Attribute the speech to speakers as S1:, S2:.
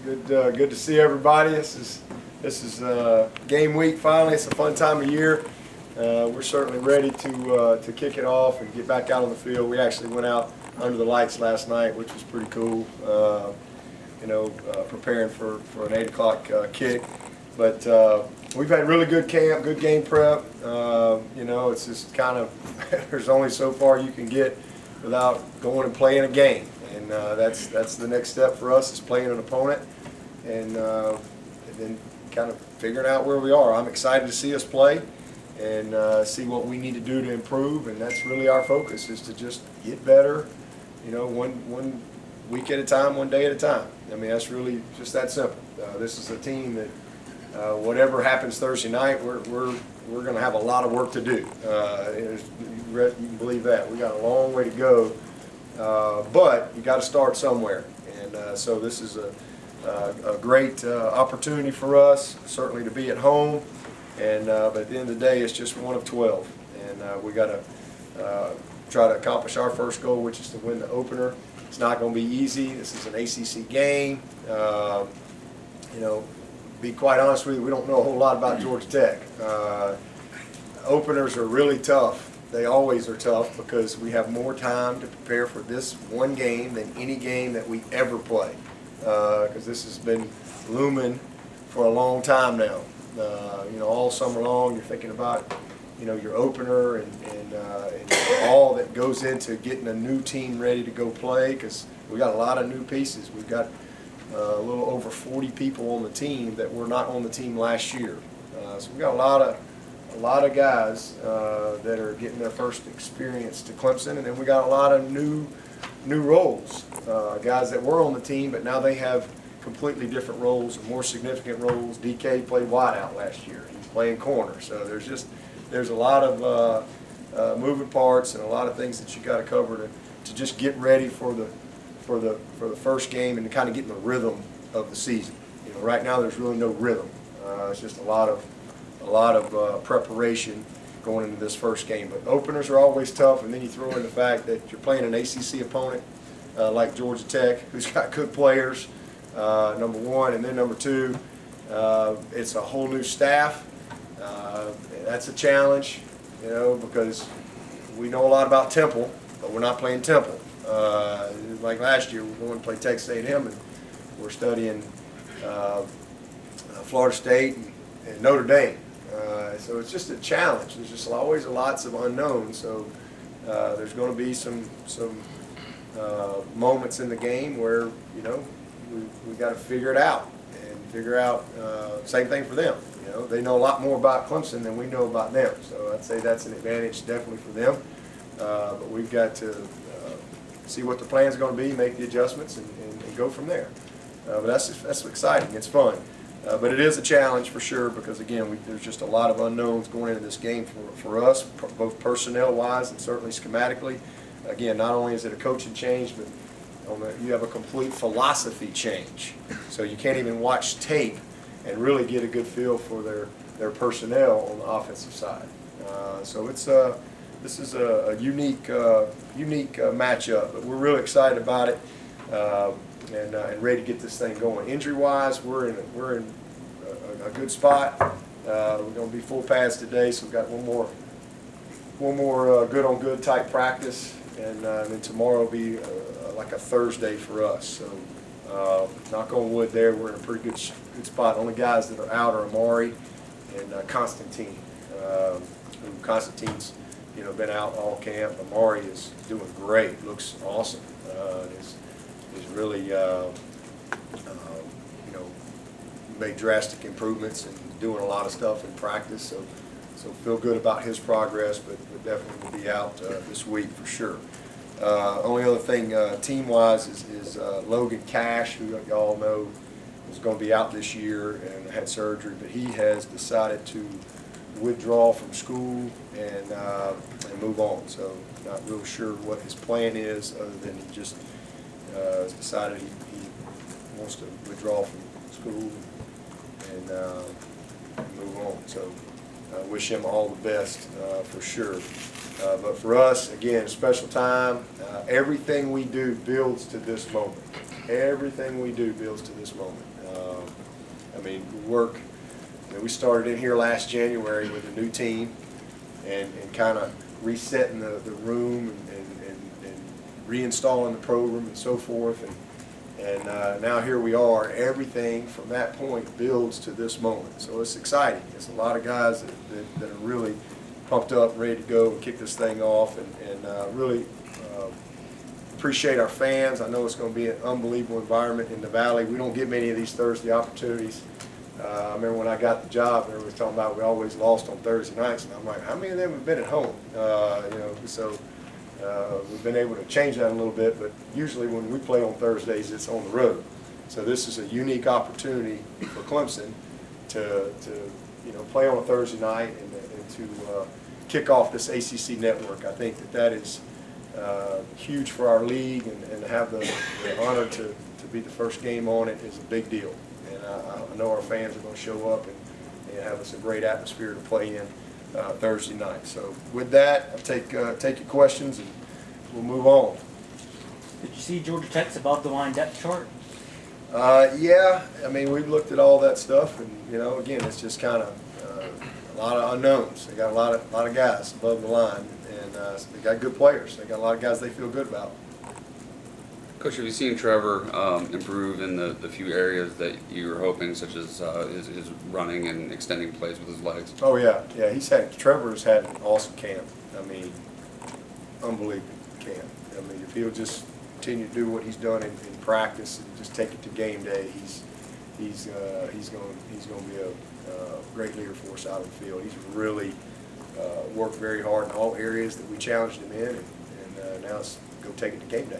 S1: Good to see everybody. This is game week finally. It's a fun time of year. We're certainly ready to kick it off and get back out on the field. We actually went out under the lights last night, which was pretty cool. Preparing for an 8 o'clock kick. But we've had really good camp, good game prep. It's just kind of there's only so far you can get without going and playing a game. And that's the next step for us, is playing an opponent and then kind of figuring out where we are. I'm excited to see us play and see what we need to do to improve, and that's really our focus, is to just get better, one week at a time, one day at a time. I mean, that's really just that simple. This is a team that whatever happens Thursday night, we're going to have a lot of work to do. You can believe that. We got a long way to go. But you got to start somewhere, and so this is a great opportunity for us, certainly to be at home. And but at the end of the day, it's just one of 12, and we got to try to accomplish our first goal, which is to win the opener. It's not going to be easy. This is an ACC game. Be quite honest with you, we don't know a whole lot about Georgia Tech. Openers are really tough. They always are tough because we have more time to prepare for this one game than any game that we ever play. Because this has been looming for a long time now. All summer long you're thinking about, your opener and all that goes into getting a new team ready to go play, because we got a lot of new pieces. We've got a little over 40 people on the team that were not on the team last year. So we got a lot of guys that are getting their first experience to Clemson, and then we got a lot of new roles, guys that were on the team, but now they have completely different roles and more significant roles. DK played wideout last year; he's playing corner. So there's a lot of moving parts and a lot of things that you got to cover to just get ready for the first game and to kind of get in the rhythm of the season. Right now there's really no rhythm. It's just a lot of preparation going into this first game. But openers are always tough, and then you throw in the fact that you're playing an ACC opponent like Georgia Tech, who's got good players, number one, and then number two, it's a whole new staff. That's a challenge, because we know a lot about Temple, but we're not playing Temple. Like last year, we're going to play Texas A&M, and we're studying Florida State and Notre Dame. So it's just a challenge. There's just always lots of unknowns. So there's going to be some moments in the game where we got to figure it out and figure out. Same thing for them. They know a lot more about Clemson than we know about them. So I'd say that's an advantage definitely for them. But we've got to see what the plan's going to be, make the adjustments, and go from there. But that's exciting. It's fun. But it is a challenge for sure, because again, there's just a lot of unknowns going into this game for us, both personnel-wise and certainly schematically. Again, not only is it a coaching change, but you have a complete philosophy change. So you can't even watch tape and really get a good feel for their personnel on the offensive side. So this is a unique matchup, but we're really excited about it. And ready to get this thing going. Injury-wise, we're in a good spot. We're going to be full pads today, so we've got one more good-on-good type practice, and then tomorrow will be like a Thursday for us. So knock on wood there, we're in a pretty good spot. The only guys that are out are Amari and Constantine. Constantine's been out all camp. Amari is doing great. Looks awesome. He's really made drastic improvements and doing a lot of stuff in practice. So feel good about his progress, but definitely will be out this week for sure. Only other thing team-wise is Logan Cash, who y'all know was going to be out this year and had surgery, but he has decided to withdraw from school and move on. So not real sure what his plan is, other than he just has decided he wants to withdraw from school and move on. So I wish him all the best for sure. But for us, again, special time. Everything we do builds to this moment. Everything we do builds to this moment. I mean, we started in here last January with a new team and kind of resetting the room and reinstalling the program and so forth. And now here we are. Everything from that point builds to this moment. So it's exciting. It's a lot of guys that are really pumped up, ready to go and kick this thing off, and really appreciate our fans. I know it's going to be an unbelievable environment in the Valley. We don't get many of these Thursday opportunities. I remember when I got the job, everyone was talking about we always lost on Thursday nights, and I'm like, how many of them have been at home? So we've been able to change that a little bit, but usually when we play on Thursdays, it's on the road. So this is a unique opportunity for Clemson to play on a Thursday night and to kick off this ACC network. I think that is huge for our league, and to have the honor to be the first game on it is a big deal. And I know our fans are going to show up and have us a great atmosphere to play in Thursday night. So with that, I'll take your questions and we'll move on.
S2: Did you see Georgia Tech's above the line depth chart?
S1: Yeah, I mean, we've looked at all that stuff, and again, it's just kind of a lot of unknowns. They got a lot of guys above the line, and they got good players. They got a lot of guys they feel good about.
S3: Coach, have you seen Trevor improve in the few areas that you were hoping, such as his running and extending plays with his legs?
S1: Oh yeah. Trevor's had an awesome camp. I mean, unbelievable camp. I mean, if he'll just continue to do what he's done in practice and just take it to game day, he's going to be a great leader for us out of the field. He's really worked very hard in all areas that we challenged him in, and now it's go take it to game day.